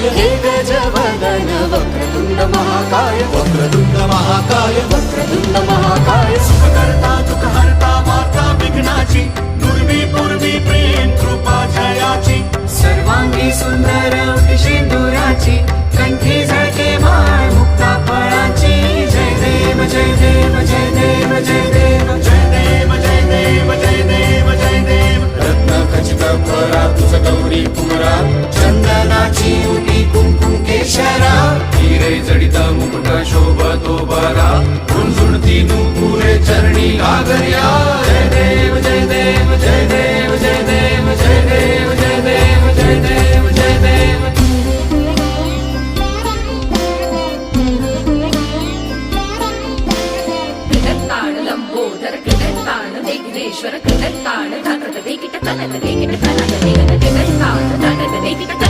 महाकाय हे गजवदन वक्रतुंड महाकाय वक्रतुंड महाकाय वक्रतुंड महाकाय सुखकर्ता दुःखहर्ता वार्ता विघ्नाची दुर्वी पूर्वी प्रेम कृपा जयाची सर्वांगी सुंदर सिंदुराची कंठी झळके माळ मुक्ता फळाची जय देव जय देव जय देव जय देव जय देव जय देव जय देव जय देव रत्न खचित फरा तुझ गौरी कुमरा चंदनाची उटी कुंकुम केशरा हिरे जडित मुकुट शोभतो बरा झुणझुणती नुपुरे चरणी घागर्या जय देव जय देव जय देव जय देव जय देव जय देव जय देव जय देव कृतत्ताण लंबोदर कृतत्ताण विघ्नेश्वर कृतत्ताण धाकृत वेकिट कनक वेकिट कनक वेकिट कृतत्ताण धाकृत वेकिट